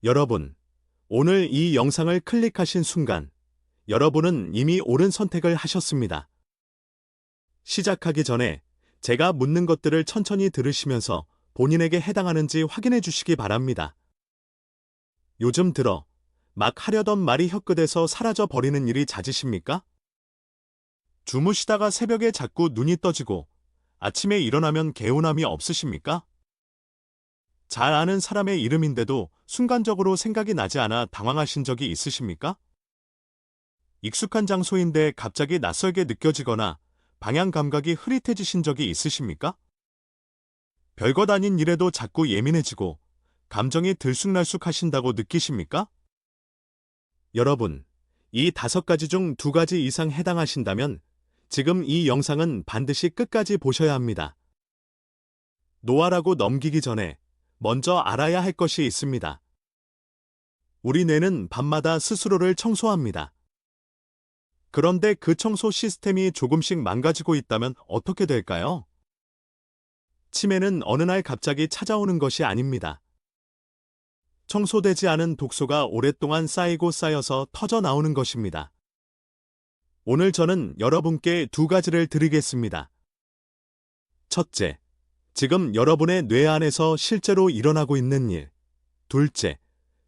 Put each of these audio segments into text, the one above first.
여러분, 오늘 이 영상을 클릭하신 순간, 여러분은 이미 옳은 선택을 하셨습니다. 시작하기 전에 제가 묻는 것들을 천천히 들으시면서 본인에게 해당하는지 확인해 주시기 바랍니다. 요즘 들어 막 하려던 말이 혀끝에서 사라져 버리는 일이 잦으십니까? 주무시다가 새벽에 자꾸 눈이 떠지고 아침에 일어나면 개운함이 없으십니까? 잘 아는 사람의 이름인데도 순간적으로 생각이 나지 않아 당황하신 적이 있으십니까? 익숙한 장소인데 갑자기 낯설게 느껴지거나 방향 감각이 흐릿해지신 적이 있으십니까? 별것 아닌 일에도 자꾸 예민해지고 감정이 들쑥날쑥하신다고 느끼십니까? 여러분, 이 5가지 중 2가지 이상 해당하신다면 지금 이 영상은 반드시 끝까지 보셔야 합니다. 노화라고 넘기기 전에 먼저 알아야 할 것이 있습니다. 우리 뇌는 밤마다 스스로를 청소합니다. 그런데 그 청소 시스템이 조금씩 망가지고 있다면 어떻게 될까요? 치매는 어느 날 갑자기 찾아오는 것이 아닙니다. 청소되지 않은 독소가 오랫동안 쌓이고 쌓여서 터져 나오는 것입니다. 오늘 저는 여러분께 2가지를 드리겠습니다. 첫째, 지금 여러분의 뇌 안에서 실제로 일어나고 있는 일. 둘째,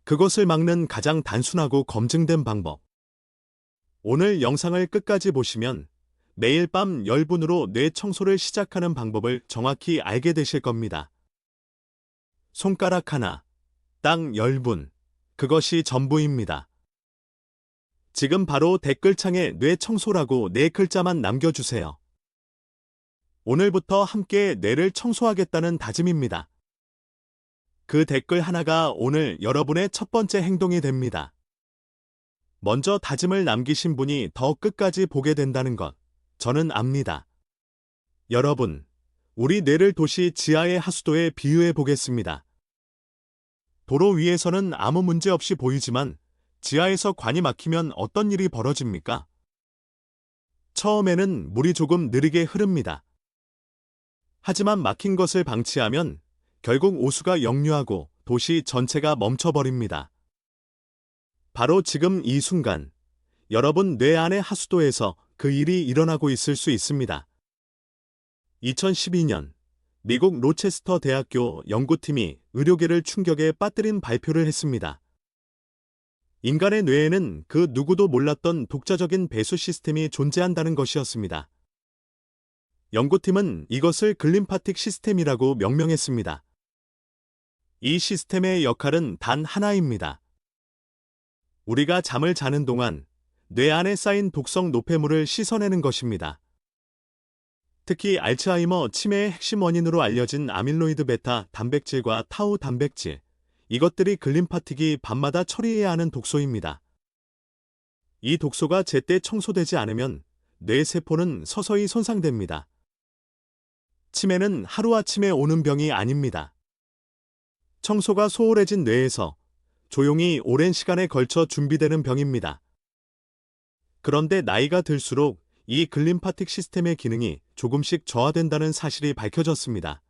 그것을 막는 가장 단순하고 검증된 방법. 오늘 영상을 끝까지 보시면 매일 밤 10분으로 뇌 청소를 시작하는 방법을 정확히 알게 되실 겁니다. 손가락 하나, 딱 10분. 그것이 전부입니다. 지금 바로 댓글창에 뇌 청소라고 4글자만 남겨주세요. 오늘부터 함께 뇌를 청소하겠다는 다짐입니다. 그 댓글 하나가 오늘 여러분의 첫 번째 행동이 됩니다. 먼저 다짐을 남기신 분이 더 끝까지 보게 된다는 것, 저는 압니다. 여러분, 우리 뇌를 도시 지하의 하수도에 비유해 보겠습니다. 도로 위에서는 아무 문제 없이 보이지만 지하에서 관이 막히면 어떤 일이 벌어집니까? 처음에는 물이 조금 느리게 흐릅니다. 하지만 막힌 것을 방치하면 결국 오수가 역류하고 도시 전체가 멈춰버립니다. 바로 지금 이 순간, 여러분 뇌 안의 하수도에서 그 일이 일어나고 있을 수 있습니다. 2012년, 미국 로체스터 대학교 연구팀이 의료계를 충격에 빠뜨린 발표를 했습니다. 인간의 뇌에는 그 누구도 몰랐던 독자적인 배수 시스템이 존재한다는 것이었습니다. 연구팀은 이것을 글림파틱 시스템이라고 명명했습니다. 이 시스템의 역할은 단 하나입니다. 우리가 잠을 자는 동안 뇌 안에 쌓인 독성 노폐물을 씻어내는 것입니다. 특히 알츠하이머 치매의 핵심 원인으로 알려진 아밀로이드 베타 단백질과 타우 단백질, 이것들이 글림파틱이 밤마다 처리해야 하는 독소입니다. 이 독소가 제때 청소되지 않으면 뇌 세포는 서서히 손상됩니다. 치매는 하루아침에 오는 병이 아닙니다. 청소가 소홀해진 뇌에서 조용히 오랜 시간에 걸쳐 준비되는 병입니다. 그런데 나이가 들수록 이 글림파틱 시스템의 기능이 조금씩 저하된다는 사실이 밝혀졌습니다.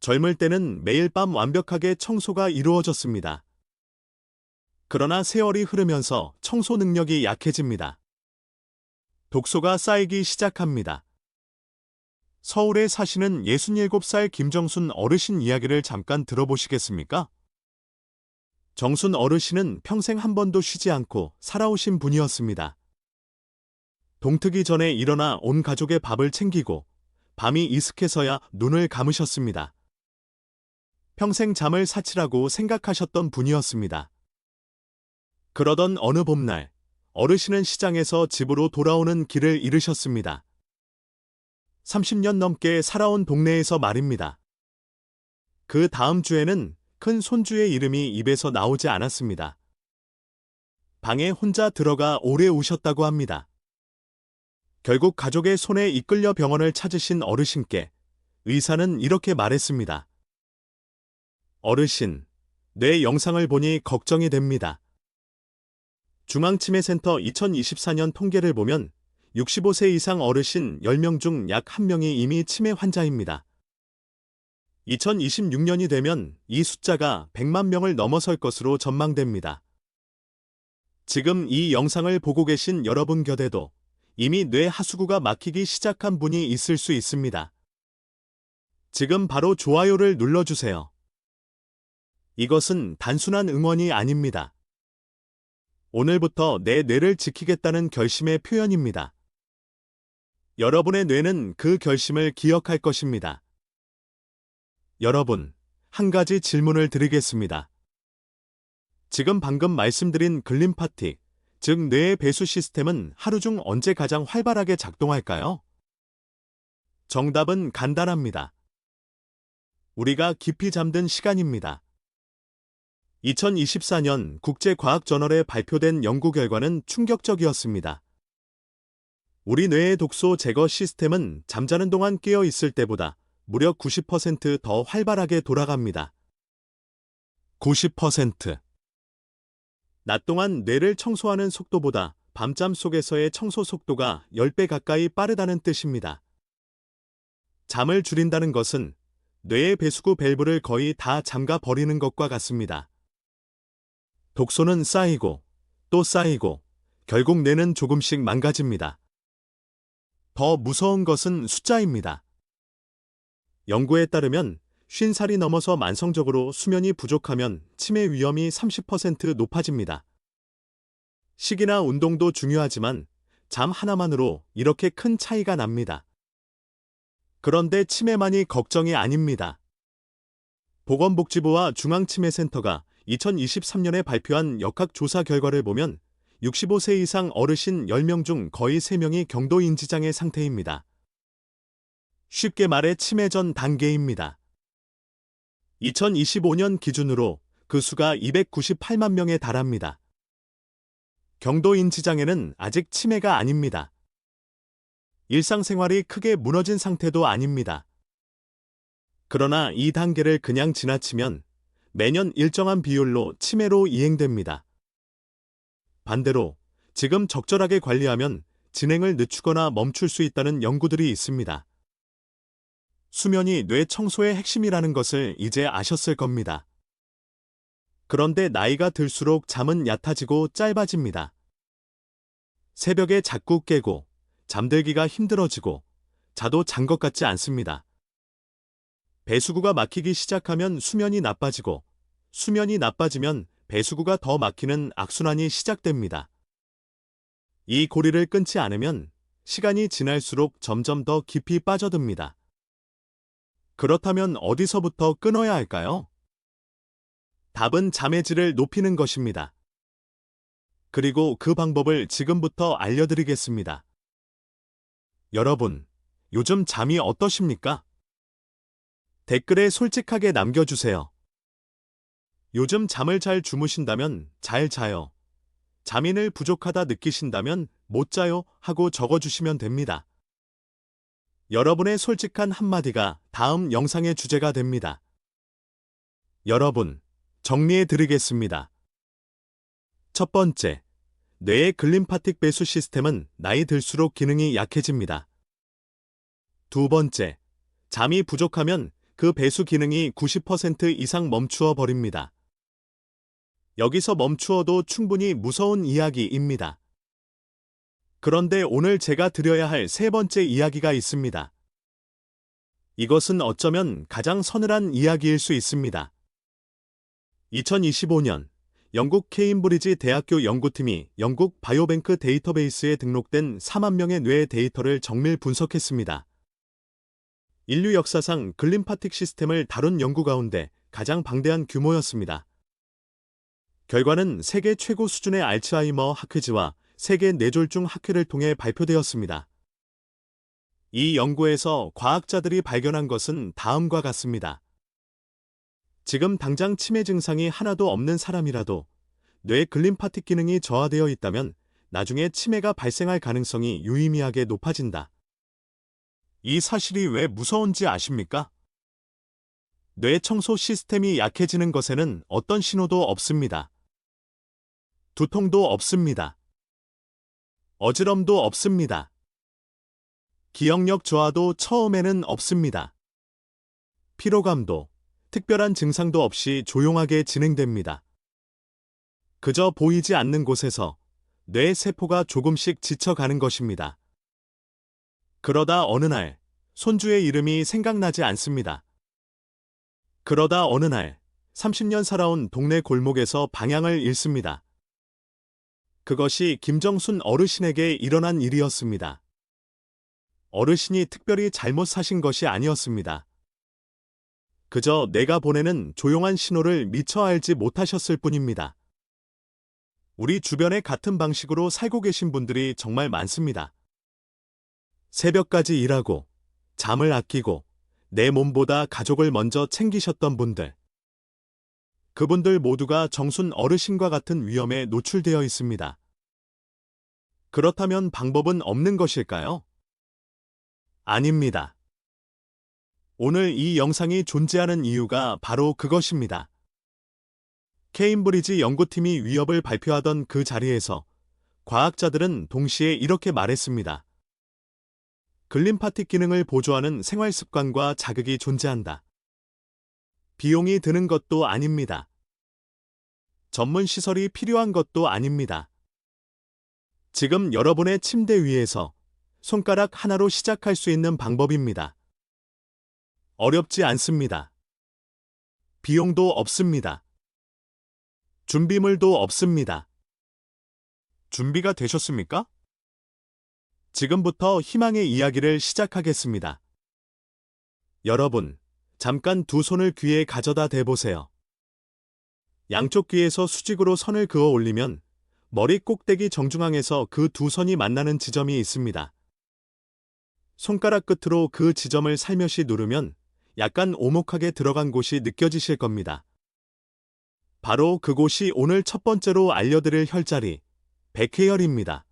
젊을 때는 매일 밤 완벽하게 청소가 이루어졌습니다. 그러나 세월이 흐르면서 청소 능력이 약해집니다. 독소가 쌓이기 시작합니다. 서울에 사시는 67살 김정순 어르신 이야기를 잠깐 들어보시겠습니까? 정순 어르신은 평생 한 번도 쉬지 않고 살아오신 분이었습니다. 동트기 전에 일어나 온 가족의 밥을 챙기고 밤이 이슥해서야 눈을 감으셨습니다. 평생 잠을 사치라고 생각하셨던 분이었습니다. 그러던 어느 봄날, 어르신은 시장에서 집으로 돌아오는 길을 잃으셨습니다. 30년 넘게 살아온 동네에서 말입니다. 그 다음 주에는 큰 손주의 이름이 입에서 나오지 않았습니다. 방에 혼자 들어가 오래 우셨다고 합니다. 결국 가족의 손에 이끌려 병원을 찾으신 어르신께 의사는 이렇게 말했습니다. 어르신, 뇌 영상을 보니 걱정이 됩니다. 중앙치매센터 2024년 통계를 보면 65세 이상 어르신 10명 중 약 1명이 이미 치매 환자입니다. 2026년이 되면 이 숫자가 100만 명을 넘어설 것으로 전망됩니다. 지금 이 영상을 보고 계신 여러분 곁에도 이미 뇌 하수구가 막히기 시작한 분이 있을 수 있습니다. 지금 바로 좋아요를 눌러주세요. 이것은 단순한 응원이 아닙니다. 오늘부터 내 뇌를 지키겠다는 결심의 표현입니다. 여러분의 뇌는 그 결심을 기억할 것입니다. 여러분, 한 가지 질문을 드리겠습니다. 지금 방금 말씀드린 글림파틱, 즉 뇌의 배수 시스템은 하루 중 언제 가장 활발하게 작동할까요? 정답은 간단합니다. 우리가 깊이 잠든 시간입니다. 2024년 국제과학저널에 발표된 연구 결과는 충격적이었습니다. 우리 뇌의 독소 제거 시스템은 잠자는 동안 깨어 있을 때보다 무려 90% 더 활발하게 돌아갑니다. 90%. 낮 동안 뇌를 청소하는 속도보다 밤잠 속에서의 청소 속도가 10배 가까이 빠르다는 뜻입니다. 잠을 줄인다는 것은 뇌의 배수구 밸브를 거의 다 잠가 버리는 것과 같습니다. 독소는 쌓이고 또 쌓이고 결국 뇌는 조금씩 망가집니다. 더 무서운 것은 숫자입니다. 연구에 따르면 50살이 넘어서 만성적으로 수면이 부족하면 치매 위험이 30% 높아집니다. 식이나 운동도 중요하지만 잠 하나만으로 이렇게 큰 차이가 납니다. 그런데 치매만이 걱정이 아닙니다. 보건복지부와 중앙치매센터가 2023년에 발표한 역학조사 결과를 보면 65세 이상 어르신 10명 중 거의 3명이 경도인지장애 상태입니다. 쉽게 말해 치매 전 단계입니다. 2025년 기준으로 그 수가 298만 명에 달합니다. 경도인지장애는 아직 치매가 아닙니다. 일상생활이 크게 무너진 상태도 아닙니다. 그러나 이 단계를 그냥 지나치면 매년 일정한 비율로 치매로 이행됩니다. 반대로 지금 적절하게 관리하면 진행을 늦추거나 멈출 수 있다는 연구들이 있습니다. 수면이 뇌 청소의 핵심이라는 것을 이제 아셨을 겁니다. 그런데 나이가 들수록 잠은 얕아지고 짧아집니다. 새벽에 자꾸 깨고 잠들기가 힘들어지고 자도 잔 것 같지 않습니다. 배수구가 막히기 시작하면 수면이 나빠지고 수면이 나빠지면 배수구가 더 막히는 악순환이 시작됩니다. 이 고리를 끊지 않으면 시간이 지날수록 점점 더 깊이 빠져듭니다. 그렇다면 어디서부터 끊어야 할까요? 답은 잠의 질을 높이는 것입니다. 그리고 그 방법을 지금부터 알려드리겠습니다. 여러분, 요즘 잠이 어떠십니까? 댓글에 솔직하게 남겨주세요. 요즘 잠을 잘 주무신다면 잘 자요. 잠이늘 부족하다 느끼신다면 못 자요 하고 적어주시면 됩니다. 여러분의 솔직한 한마디가 다음 영상의 주제가 됩니다. 여러분, 정리해 드리겠습니다. 첫 번째, 뇌의 글림파틱 배수 시스템은 나이 들수록 기능이 약해집니다. 두 번째, 잠이 부족하면 그 배수 기능이 90% 이상 멈추어 버립니다. 여기서 멈추어도 충분히 무서운 이야기입니다. 그런데 오늘 제가 드려야 할 세 번째 이야기가 있습니다. 이것은 어쩌면 가장 서늘한 이야기일 수 있습니다. 2025년 영국 케임브리지 대학교 연구팀이 영국 바이오뱅크 데이터베이스에 등록된 4만 명의 뇌 데이터를 정밀 분석했습니다. 인류 역사상 글림파틱 시스템을 다룬 연구 가운데 가장 방대한 규모였습니다. 결과는 세계 최고 수준의 알츠하이머 학회지와 세계 뇌졸중 학회를 통해 발표되었습니다. 이 연구에서 과학자들이 발견한 것은 다음과 같습니다. 지금 당장 치매 증상이 하나도 없는 사람이라도 뇌 글림파틱 기능이 저하되어 있다면 나중에 치매가 발생할 가능성이 유의미하게 높아진다. 이 사실이 왜 무서운지 아십니까? 뇌 청소 시스템이 약해지는 것에는 어떤 신호도 없습니다. 두통도 없습니다. 어지럼도 없습니다. 기억력 저하도 처음에는 없습니다. 피로감도, 특별한 증상도 없이 조용하게 진행됩니다. 그저 보이지 않는 곳에서 뇌 세포가 조금씩 지쳐가는 것입니다. 그러다 어느 날 손주의 이름이 생각나지 않습니다. 그러다 어느 날 30년 살아온 동네 골목에서 방향을 잃습니다. 그것이 김정순 어르신에게 일어난 일이었습니다. 어르신이 특별히 잘못 사신 것이 아니었습니다. 그저 내가 보내는 조용한 신호를 미처 알지 못하셨을 뿐입니다. 우리 주변에 같은 방식으로 살고 계신 분들이 정말 많습니다. 새벽까지 일하고, 잠을 아끼고, 내 몸보다 가족을 먼저 챙기셨던 분들. 그분들 모두가 정순 어르신과 같은 위험에 노출되어 있습니다. 그렇다면 방법은 없는 것일까요? 아닙니다. 오늘 이 영상이 존재하는 이유가 바로 그것입니다. 케임브리지 연구팀이 위협을 발표하던 그 자리에서 과학자들은 동시에 이렇게 말했습니다. 글림파틱 기능을 보조하는 생활습관과 자극이 존재한다. 비용이 드는 것도 아닙니다. 전문 시설이 필요한 것도 아닙니다. 지금 여러분의 침대 위에서 손가락 하나로 시작할 수 있는 방법입니다. 어렵지 않습니다. 비용도 없습니다. 준비물도 없습니다. 준비가 되셨습니까? 지금부터 희망의 이야기를 시작하겠습니다. 여러분, 잠깐 두 손을 귀에 가져다 대보세요. 양쪽 귀에서 수직으로 선을 그어 올리면 머리 꼭대기 정중앙에서 그 두 선이 만나는 지점이 있습니다. 손가락 끝으로 그 지점을 살며시 누르면 약간 오목하게 들어간 곳이 느껴지실 겁니다. 바로 그곳이 오늘 첫 번째로 알려드릴 혈자리, 백회혈입니다.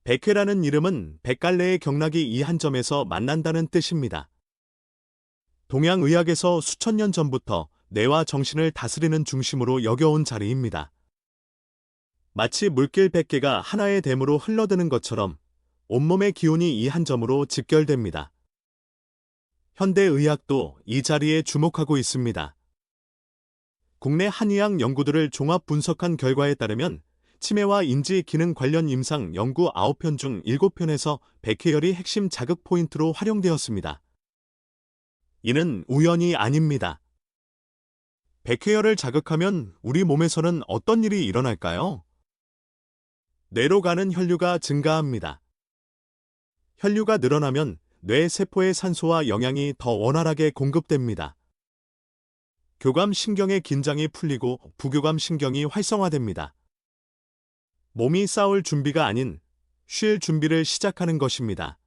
백회라는 이름은 백갈래의 경락이 이 한 점에서 만난다는 뜻입니다. 동양의학에서 수천 년 전부터 뇌와 정신을 다스리는 중심으로 여겨온 자리입니다. 마치 물길 100개가 하나의 댐으로 흘러드는 것처럼 온몸의 기운이 이 한 점으로 집결됩니다. 현대의학도 이 자리에 주목하고 있습니다. 국내 한의학 연구들을 종합 분석한 결과에 따르면 치매와 인지 기능 관련 임상 연구 9편 중 7편에서 백회혈이 핵심 자극 포인트로 활용되었습니다. 이는 우연이 아닙니다. 백회혈을 자극하면 우리 몸에서는 어떤 일이 일어날까요? 뇌로 가는 혈류가 증가합니다. 혈류가 늘어나면 뇌 세포의 산소와 영양이 더 원활하게 공급됩니다. 교감 신경의 긴장이 풀리고 부교감 신경이 활성화됩니다. 몸이 싸울 준비가 아닌 쉴 준비를 시작하는 것입니다.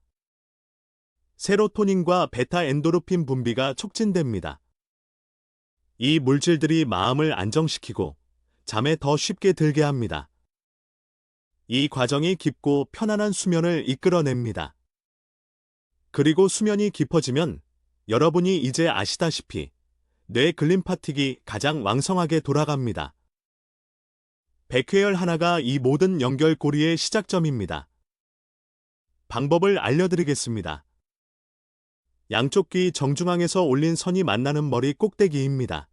세로토닌과 베타 엔도르핀 분비가 촉진됩니다. 이 물질들이 마음을 안정시키고 잠에 더 쉽게 들게 합니다. 이 과정이 깊고 편안한 수면을 이끌어냅니다. 그리고 수면이 깊어지면 여러분이 이제 아시다시피 뇌 글림파틱이 가장 왕성하게 돌아갑니다. 백회혈 하나가 이 모든 연결고리의 시작점입니다. 방법을 알려드리겠습니다. 양쪽 귀 정중앙에서 올린 선이 만나는 머리 꼭대기입니다.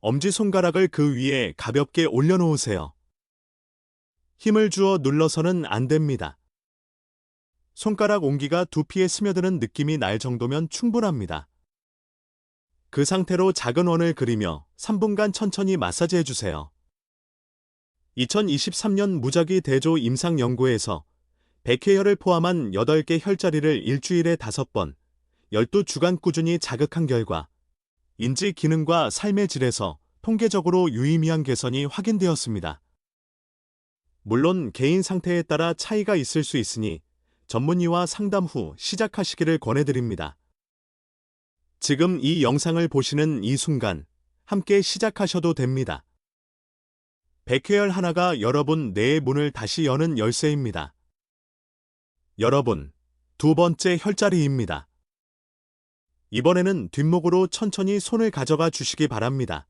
엄지손가락을 그 위에 가볍게 올려놓으세요. 힘을 주어 눌러서는 안 됩니다. 손가락 온기가 두피에 스며드는 느낌이 날 정도면 충분합니다. 그 상태로 작은 원을 그리며 3분간 천천히 마사지해주세요. 2023년 무작위 대조 임상 연구에서 백회혈을 포함한 8개 혈자리를 일주일에 5번, 12주간 꾸준히 자극한 결과 인지 기능과 삶의 질에서 통계적으로 유의미한 개선이 확인되었습니다. 물론 개인 상태에 따라 차이가 있을 수 있으니 전문의와 상담 후 시작하시기를 권해드립니다. 지금 이 영상을 보시는 이 순간 함께 시작하셔도 됩니다. 백회혈 하나가 여러분 뇌의 문을 다시 여는 열쇠입니다. 여러분, 두 번째 혈자리입니다. 이번에는 뒷목으로 천천히 손을 가져가 주시기 바랍니다.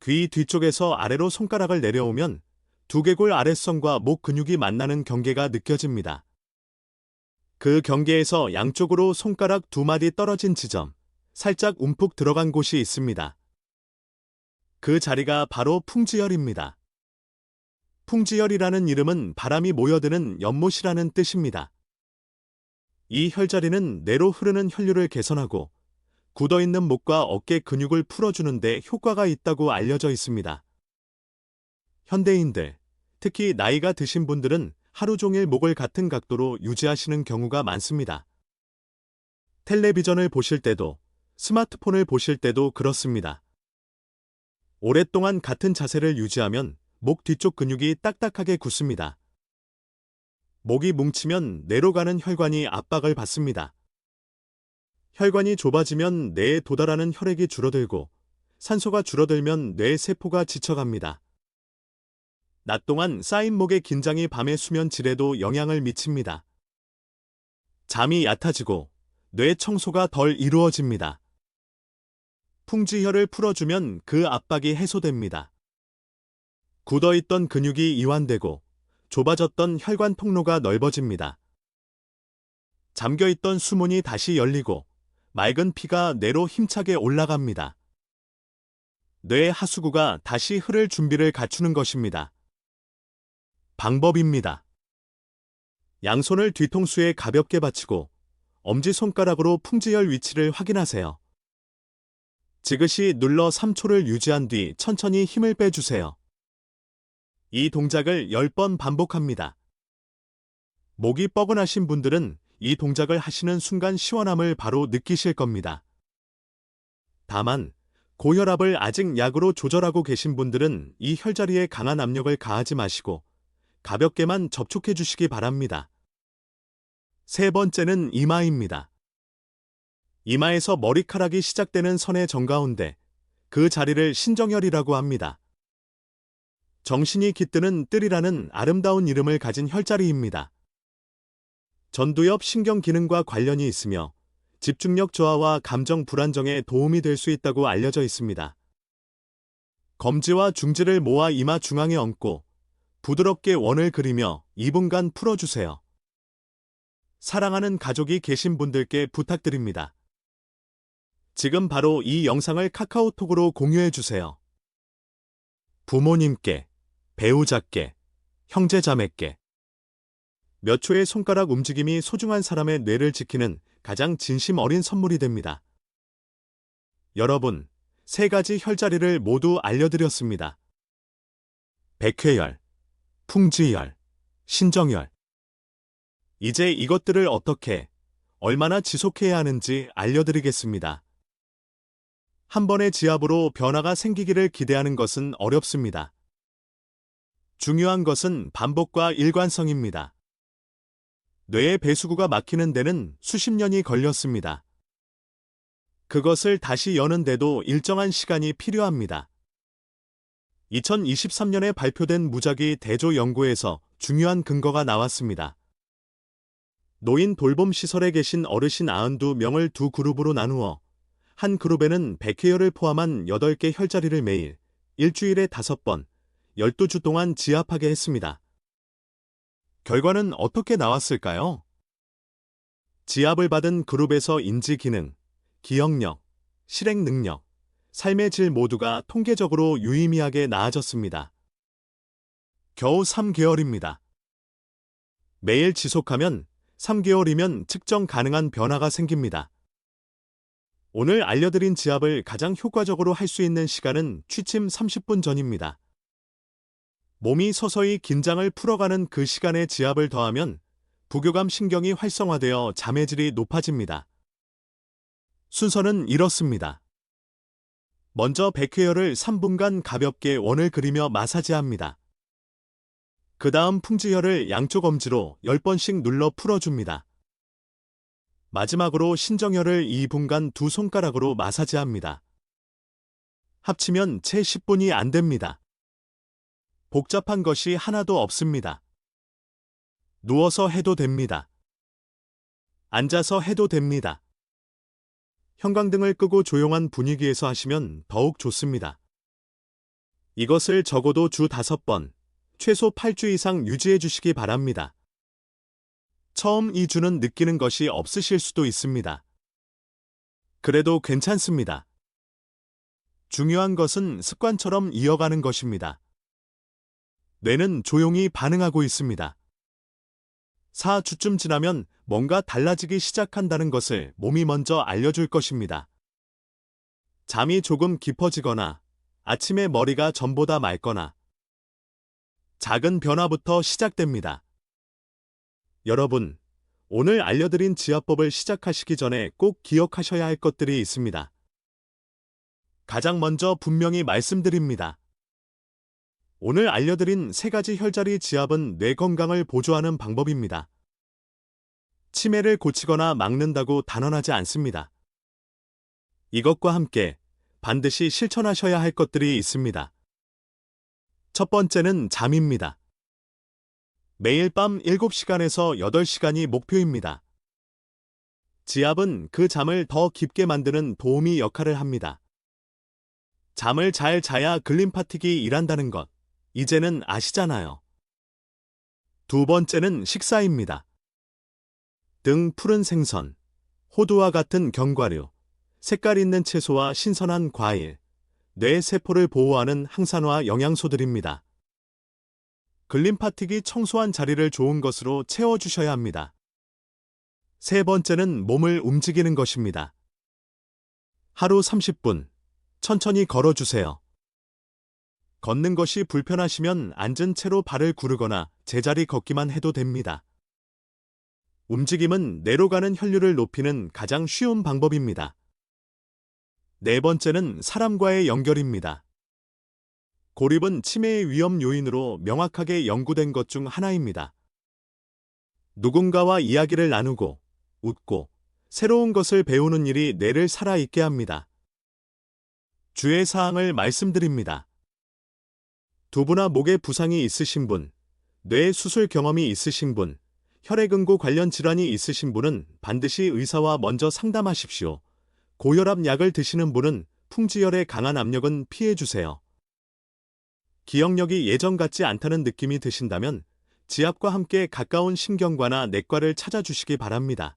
귀 뒤쪽에서 아래로 손가락을 내려오면 두개골 아랫선과 목 근육이 만나는 경계가 느껴집니다. 그 경계에서 양쪽으로 손가락 2마디 떨어진 지점, 살짝 움푹 들어간 곳이 있습니다. 그 자리가 바로 풍지혈입니다. 풍지혈이라는 이름은 바람이 모여드는 연못이라는 뜻입니다. 이 혈자리는 뇌로 흐르는 혈류를 개선하고 굳어있는 목과 어깨 근육을 풀어주는 데 효과가 있다고 알려져 있습니다. 현대인들, 특히 나이가 드신 분들은 하루 종일 목을 같은 각도로 유지하시는 경우가 많습니다. 텔레비전을 보실 때도, 스마트폰을 보실 때도 그렇습니다. 오랫동안 같은 자세를 유지하면 목 뒤쪽 근육이 딱딱하게 굳습니다. 목이 뭉치면 뇌로 가는 혈관이 압박을 받습니다. 혈관이 좁아지면 뇌에 도달하는 혈액이 줄어들고 산소가 줄어들면 뇌 세포가 지쳐갑니다. 낮 동안 쌓인 목의 긴장이 밤의 수면 질에도 영향을 미칩니다. 잠이 얕아지고 뇌 청소가 덜 이루어집니다. 풍지혈을 풀어주면 그 압박이 해소됩니다. 굳어있던 근육이 이완되고 좁아졌던 혈관 통로가 넓어집니다. 잠겨있던 수문이 다시 열리고 맑은 피가 뇌로 힘차게 올라갑니다. 뇌 하수구가 다시 흐를 준비를 갖추는 것입니다. 방법입니다. 양손을 뒤통수에 가볍게 받치고 엄지손가락으로 풍지혈 위치를 확인하세요. 지그시 눌러 3초를 유지한 뒤 천천히 힘을 빼주세요. 이 동작을 10번 반복합니다. 목이 뻐근하신 분들은 이 동작을 하시는 순간 시원함을 바로 느끼실 겁니다. 다만 고혈압을 아직 약으로 조절하고 계신 분들은 이 혈자리에 강한 압력을 가하지 마시고 가볍게만 접촉해 주시기 바랍니다. 세 번째는 이마입니다. 이마에서 머리카락이 시작되는 선의 정가운데 그 자리를 신정혈이라고 합니다. 정신이 깃드는 뜰이라는 아름다운 이름을 가진 혈자리입니다. 전두엽 신경 기능과 관련이 있으며 집중력 저하와 감정 불안정에 도움이 될 수 있다고 알려져 있습니다. 검지와 중지를 모아 이마 중앙에 얹고 부드럽게 원을 그리며 2분간 풀어주세요. 사랑하는 가족이 계신 분들께 부탁드립니다. 지금 바로 이 영상을 카카오톡으로 공유해주세요. 부모님께, 배우자께, 형제자매께. 몇 초의 손가락 움직임이 소중한 사람의 뇌를 지키는 가장 진심 어린 선물이 됩니다. 여러분, 3가지 혈자리를 모두 알려드렸습니다. 백회혈, 풍지혈, 신정혈. 이제 이것들을 어떻게, 얼마나 지속해야 하는지 알려드리겠습니다. 한 번의 지압으로 변화가 생기기를 기대하는 것은 어렵습니다. 중요한 것은 반복과 일관성입니다. 뇌의 배수구가 막히는 데는 수십 년이 걸렸습니다. 그것을 다시 여는 데도 일정한 시간이 필요합니다. 2023년에 발표된 무작위 대조 연구에서 중요한 근거가 나왔습니다. 노인 돌봄 시설에 계신 어르신 92명을 두 그룹으로 나누어 한 그룹에는 백회혈을 포함한 8개 혈자리를 매일 일주일에 5번, 12주 동안 지압하게 했습니다. 결과는 어떻게 나왔을까요? 지압을 받은 그룹에서 인지 기능, 기억력, 실행 능력, 삶의 질 모두가 통계적으로 유의미하게 나아졌습니다. 겨우 3개월입니다. 매일 지속하면 3개월이면 측정 가능한 변화가 생깁니다. 오늘 알려드린 지압을 가장 효과적으로 할 수 있는 시간은 취침 30분 전입니다. 몸이 서서히 긴장을 풀어가는 그 시간에 지압을 더하면 부교감 신경이 활성화되어 잠의 질이 높아집니다. 순서는 이렇습니다. 먼저 백회혈을 3분간 가볍게 원을 그리며 마사지합니다. 그 다음 풍지혈을 양쪽 엄지로 10번씩 눌러 풀어줍니다. 마지막으로 신정혈을 2분간 두 손가락으로 마사지합니다. 합치면 채 10분이 안 됩니다. 복잡한 것이 하나도 없습니다. 누워서 해도 됩니다. 앉아서 해도 됩니다. 형광등을 끄고 조용한 분위기에서 하시면 더욱 좋습니다. 이것을 적어도 주 5번, 최소 8주 이상 유지해 주시기 바랍니다. 처음 2주는 느끼는 것이 없으실 수도 있습니다. 그래도 괜찮습니다. 중요한 것은 습관처럼 이어가는 것입니다. 뇌는 조용히 반응하고 있습니다. 4주쯤 지나면 뭔가 달라지기 시작한다는 것을 몸이 먼저 알려줄 것입니다. 잠이 조금 깊어지거나 아침에 머리가 전보다 맑거나 작은 변화부터 시작됩니다. 여러분, 오늘 알려드린 지압법을 시작하시기 전에 꼭 기억하셔야 할 것들이 있습니다. 가장 먼저 분명히 말씀드립니다. 오늘 알려드린 3가지 혈자리 지압은 뇌 건강을 보조하는 방법입니다. 치매를 고치거나 막는다고 단언하지 않습니다. 이것과 함께 반드시 실천하셔야 할 것들이 있습니다. 첫 번째는 잠입니다. 매일 밤 7시간에서 8시간이 목표입니다. 지압은 그 잠을 더 깊게 만드는 도우미 역할을 합니다. 잠을 잘 자야 글림파틱이 일한다는 것, 이제는 아시잖아요. 두 번째는 식사입니다. 등 푸른 생선, 호두와 같은 견과류, 색깔 있는 채소와 신선한 과일, 뇌 세포를 보호하는 항산화 영양소들입니다. 글림파틱이 청소한 자리를 좋은 것으로 채워주셔야 합니다. 세 번째는 몸을 움직이는 것입니다. 하루 30분, 천천히 걸어주세요. 걷는 것이 불편하시면 앉은 채로 발을 구르거나 제자리 걷기만 해도 됩니다. 움직임은 뇌로 가는 혈류를 높이는 가장 쉬운 방법입니다. 네 번째는 사람과의 연결입니다. 고립은 치매의 위험 요인으로 명확하게 연구된 것 중 하나입니다. 누군가와 이야기를 나누고, 웃고, 새로운 것을 배우는 일이 뇌를 살아있게 합니다. 주의 사항을 말씀드립니다. 두부나 목에 부상이 있으신 분, 뇌 수술 경험이 있으신 분, 혈액응고 관련 질환이 있으신 분은 반드시 의사와 먼저 상담하십시오. 고혈압 약을 드시는 분은 풍지열의 강한 압력은 피해주세요. 기억력이 예전 같지 않다는 느낌이 드신다면 지압과 함께 가까운 신경과나 내과를 찾아주시기 바랍니다.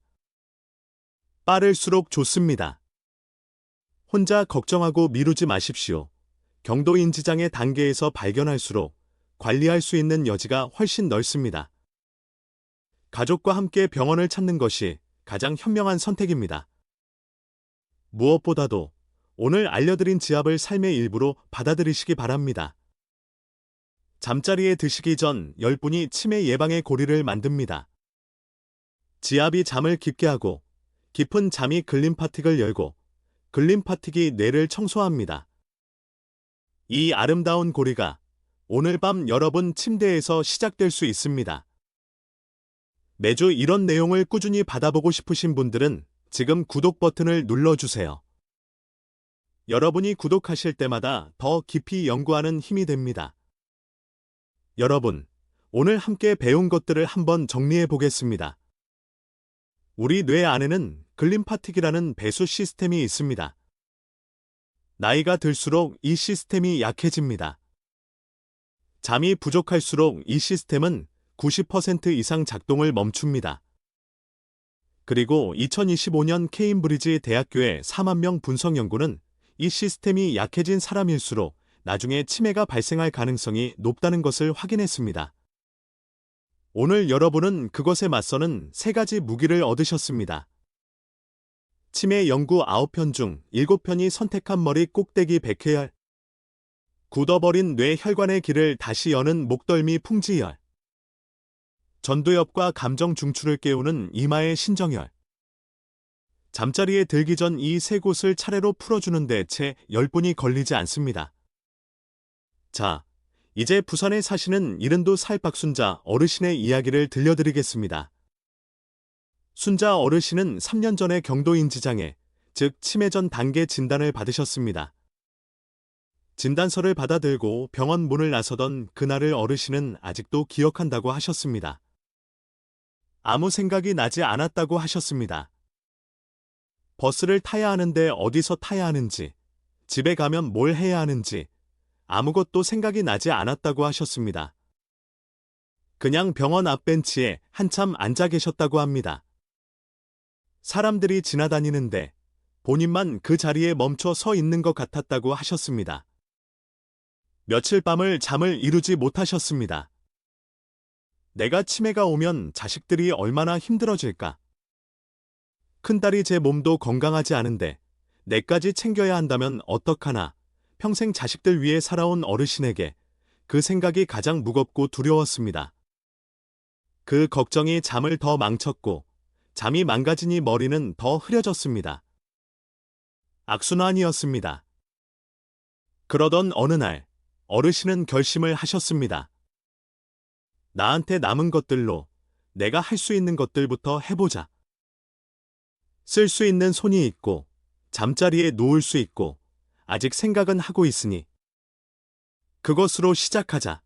빠를수록 좋습니다. 혼자 걱정하고 미루지 마십시오. 경도인지장의 단계에서 발견할수록 관리할 수 있는 여지가 훨씬 넓습니다. 가족과 함께 병원을 찾는 것이 가장 현명한 선택입니다. 무엇보다도 오늘 알려드린 지압을 삶의 일부로 받아들이시기 바랍니다. 잠자리에 드시기 전 10분이 치매 예방의 고리를 만듭니다. 지압이 잠을 깊게 하고 깊은 잠이 글림파틱을 열고 글림파틱이 뇌를 청소합니다. 이 아름다운 고리가 오늘 밤 여러분 침대에서 시작될 수 있습니다. 매주 이런 내용을 꾸준히 받아보고 싶으신 분들은 지금 구독 버튼을 눌러주세요. 여러분이 구독하실 때마다 더 깊이 연구하는 힘이 됩니다. 여러분, 오늘 함께 배운 것들을 한번 정리해 보겠습니다. 우리 뇌 안에는 글림파틱이라는 배수 시스템이 있습니다. 나이가 들수록 이 시스템이 약해집니다. 잠이 부족할수록 이 시스템은 90% 이상 작동을 멈춥니다. 그리고 2025년 케임브리지 대학교의 4만 명 분석 연구는 이 시스템이 약해진 사람일수록 나중에 치매가 발생할 가능성이 높다는 것을 확인했습니다. 오늘 여러분은 그것에 맞서는 3가지 무기를 얻으셨습니다. 치매 연구 9편 중 7편이 선택한 머리 꼭대기 백회열, 굳어버린 뇌 혈관의 길을 다시 여는 목덜미 풍지열, 전두엽과 감정 중추를 깨우는 이마의 신정열. 잠자리에 들기 전 이 3곳을 차례로 풀어주는데 채 10분이 걸리지 않습니다. 자, 이제 부산에 사시는 72살 박순자 어르신의 이야기를 들려드리겠습니다. 순자 어르신은 3년 전에 경도인지장애, 즉 치매 전 단계 진단을 받으셨습니다. 진단서를 받아들고 병원 문을 나서던 그날을 어르신은 아직도 기억한다고 하셨습니다. 아무 생각이 나지 않았다고 하셨습니다. 버스를 타야 하는데 어디서 타야 하는지, 집에 가면 뭘 해야 하는지 아무것도 생각이 나지 않았다고 하셨습니다. 그냥 병원 앞 벤치에 한참 앉아 계셨다고 합니다. 사람들이 지나다니는데 본인만 그 자리에 멈춰 서 있는 것 같았다고 하셨습니다. 며칠 밤을 잠을 이루지 못하셨습니다. 내가 치매가 오면 자식들이 얼마나 힘들어질까? 큰딸이 제 몸도 건강하지 않은데 내까지 챙겨야 한다면 어떡하나? 평생 자식들 위해 살아온 어르신에게 그 생각이 가장 무겁고 두려웠습니다. 그 걱정이 잠을 더 망쳤고 잠이 망가지니 머리는 더 흐려졌습니다. 악순환이었습니다. 그러던 어느 날 어르신은 결심을 하셨습니다. 나한테 남은 것들로 내가 할 수 있는 것들부터 해보자. 쓸 수 있는 손이 있고 잠자리에 누울 수 있고 아직 생각은 하고 있으니 그것으로 시작하자.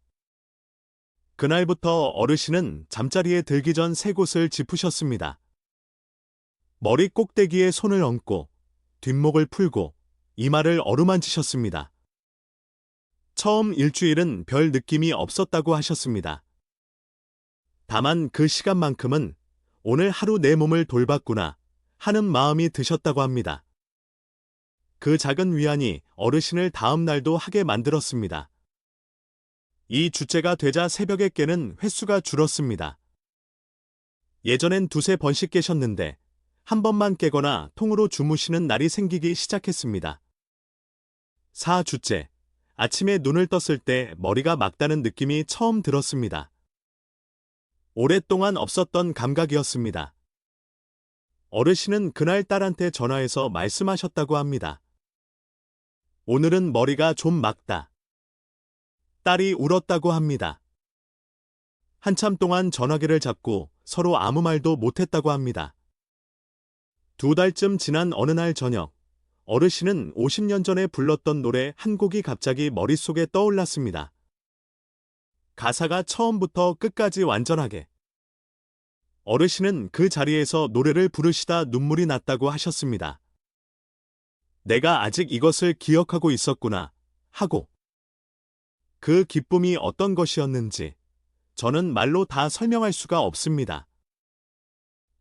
그날부터 어르신은 잠자리에 들기 전 3곳을 짚으셨습니다. 머리 꼭대기에 손을 얹고 뒷목을 풀고 이마를 어루만지셨습니다. 처음 일주일은 별 느낌이 없었다고 하셨습니다. 다만 그 시간만큼은 오늘 하루 내 몸을 돌봤구나 하는 마음이 드셨다고 합니다. 그 작은 위안이 어르신을 다음 날도 하게 만들었습니다. 이 주째가 되자 새벽에 깨는 횟수가 줄었습니다. 예전엔 2~3번씩 깨셨는데 한 번만 깨거나 통으로 주무시는 날이 생기기 시작했습니다. 4주째, 아침에 눈을 떴을 때 머리가 맑다는 느낌이 처음 들었습니다. 오랫동안 없었던 감각이었습니다. 어르신은 그날 딸한테 전화해서 말씀하셨다고 합니다. 오늘은 머리가 좀 맑다. 딸이 울었다고 합니다. 한참 동안 전화기를 잡고 서로 아무 말도 못했다고 합니다. 2달쯤 지난 어느 날 저녁, 어르신은 50년 전에 불렀던 노래 한 곡이 갑자기 머릿속에 떠올랐습니다. 가사가 처음부터 끝까지 완전하게. 어르신은 그 자리에서 노래를 부르시다 눈물이 났다고 하셨습니다. 내가 아직 이것을 기억하고 있었구나 하고. 그 기쁨이 어떤 것이었는지 저는 말로 다 설명할 수가 없습니다.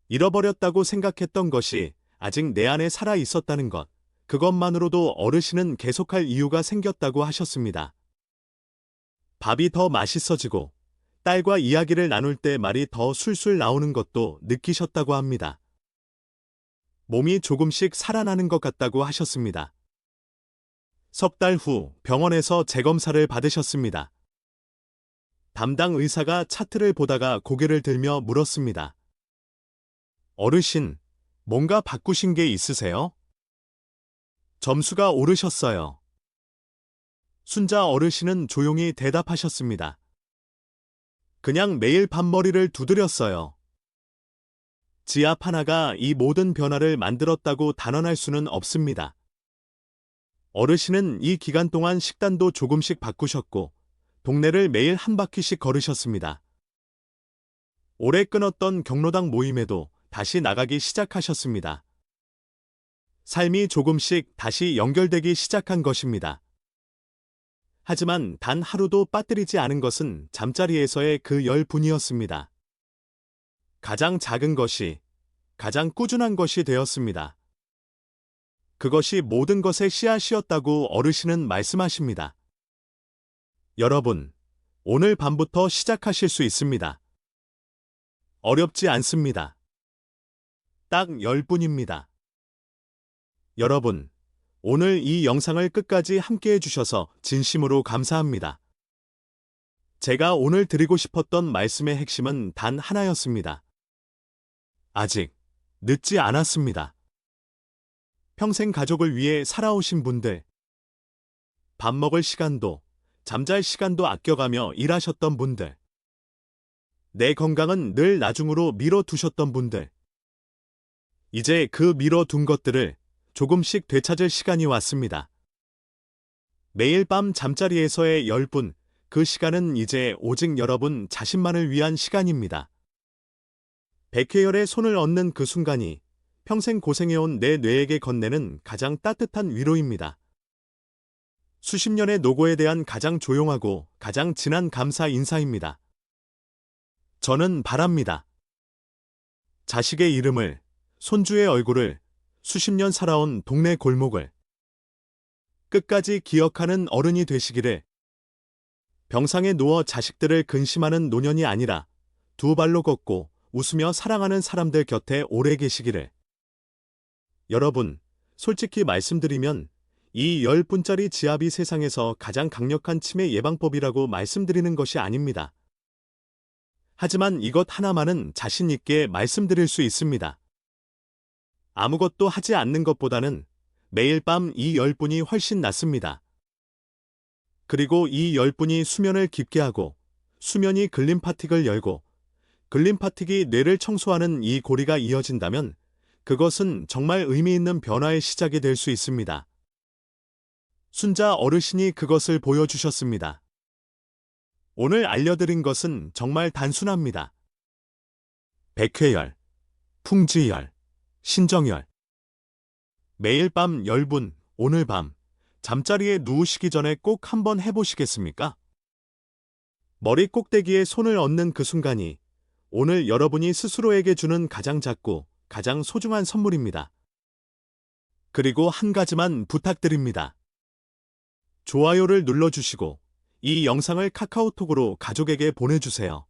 잃어버렸다고 생각했던 것이 아직 내 안에 살아 있었다는 것, 그것만으로도 어르신은 계속할 이유가 생겼다고 하셨습니다. 밥이 더 맛있어지고 딸과 이야기를 나눌 때 말이 더 술술 나오는 것도 느끼셨다고 합니다. 몸이 조금씩 살아나는 것 같다고 하셨습니다. 석 달 후 병원에서 재검사를 받으셨습니다. 담당 의사가 차트를 보다가 고개를 들며 물었습니다. 어르신, 뭔가 바꾸신 게 있으세요? 점수가 오르셨어요. 순자 어르신은 조용히 대답하셨습니다. 그냥 매일 밤머리를 두드렸어요. 지압 하나가 이 모든 변화를 만들었다고 단언할 수는 없습니다. 어르신은 이 기간 동안 식단도 조금씩 바꾸셨고 동네를 매일 한 바퀴씩 걸으셨습니다. 오래 끊었던 경로당 모임에도 다시 나가기 시작하셨습니다. 삶이 조금씩 다시 연결되기 시작한 것입니다. 하지만 단 하루도 빠뜨리지 않은 것은 잠자리에서의 그 열뿐이었습니다. 가장 작은 것이 가장 꾸준한 것이 되었습니다. 그것이 모든 것의 씨앗이었다고 어르신은 말씀하십니다. 여러분, 오늘 밤부터 시작하실 수 있습니다. 어렵지 않습니다. 딱 10분입니다. 여러분, 오늘 이 영상을 끝까지 함께 해주셔서 진심으로 감사합니다. 제가 오늘 드리고 싶었던 말씀의 핵심은 단 하나였습니다. 아직 늦지 않았습니다. 평생 가족을 위해 살아오신 분들, 밥 먹을 시간도, 잠잘 시간도 아껴가며 일하셨던 분들, 내 건강은 늘 나중으로 미뤄두셨던 분들, 이제 그 미뤄둔 것들을 조금씩 되찾을 시간이 왔습니다. 매일 밤 잠자리에서의 10분, 그 시간은 이제 오직 여러분 자신만을 위한 시간입니다. 백회열에 손을 얹는 그 순간이 평생 고생해온 내 뇌에게 건네는 가장 따뜻한 위로입니다. 수십 년의 노고에 대한 가장 조용하고 가장 진한 감사 인사입니다. 저는 바랍니다. 자식의 이름을, 손주의 얼굴을, 수십 년 살아온 동네 골목을 끝까지 기억하는 어른이 되시기를. 병상에 누워 자식들을 근심하는 노년이 아니라 두 발로 걷고 웃으며 사랑하는 사람들 곁에 오래 계시기를. 여러분, 솔직히 말씀드리면 이 10분짜리 지압이 세상에서 가장 강력한 치매 예방법이라고 말씀드리는 것이 아닙니다. 하지만 이것 하나만은 자신 있게 말씀드릴 수 있습니다. 아무것도 하지 않는 것보다는 매일 밤 이 10분이 훨씬 낫습니다. 그리고 이 10분이 수면을 깊게 하고 수면이 글림파틱을 열고 글림파틱이 뇌를 청소하는 이 고리가 이어진다면 그것은 정말 의미 있는 변화의 시작이 될 수 있습니다. 순자 어르신이 그것을 보여주셨습니다. 오늘 알려드린 것은 정말 단순합니다. 백회열, 풍지열, 신정열. 매일 밤 10분, 오늘 밤, 잠자리에 누우시기 전에 꼭 한번 해보시겠습니까? 머리 꼭대기에 손을 얹는 그 순간이 오늘 여러분이 스스로에게 주는 가장 작고 가장 소중한 선물입니다. 그리고 한 가지만 부탁드립니다. 좋아요를 눌러주시고 이 영상을 카카오톡으로 가족에게 보내주세요.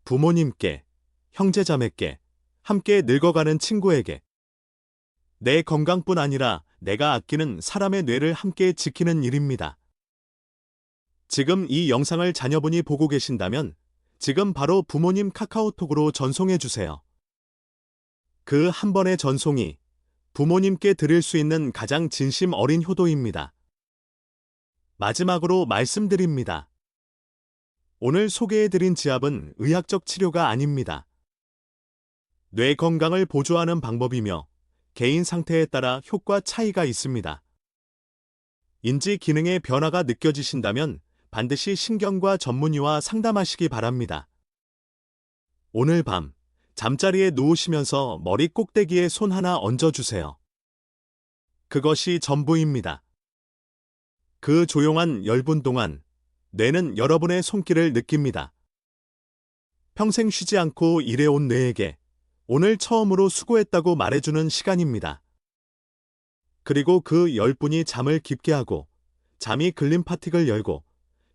부모님께, 형제자매께, 함께 늙어가는 친구에게. 내 건강뿐 아니라 내가 아끼는 사람의 뇌를 함께 지키는 일입니다. 지금 이 영상을 자녀분이 보고 계신다면 지금 바로 부모님 카카오톡으로 전송해 주세요. 그 한 번의 전송이 부모님께 드릴 수 있는 가장 진심 어린 효도입니다. 마지막으로 말씀드립니다. 오늘 소개해드린 지압은 의학적 치료가 아닙니다. 뇌 건강을 보조하는 방법이며 개인 상태에 따라 효과 차이가 있습니다. 인지 기능의 변화가 느껴지신다면 반드시 신경과 전문의와 상담하시기 바랍니다. 오늘 밤 잠자리에 누우시면서 머리 꼭대기에 손 하나 얹어주세요. 그것이 전부입니다. 그 조용한 10분 동안 뇌는 여러분의 손길을 느낍니다. 평생 쉬지 않고 일해온 뇌에게 오늘 처음으로 수고했다고 말해주는 시간입니다. 그리고 그 10분이 잠을 깊게 하고 잠이 글림파틱을 열고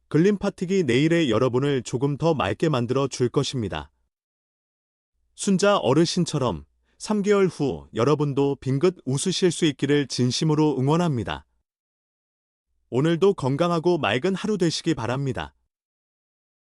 글림파틱이 내일의 여러분을 조금 더 맑게 만들어 줄 것입니다. 순자 어르신처럼 3개월 후 여러분도 빙긋 웃으실 수 있기를 진심으로 응원합니다. 오늘도 건강하고 맑은 하루 되시기 바랍니다.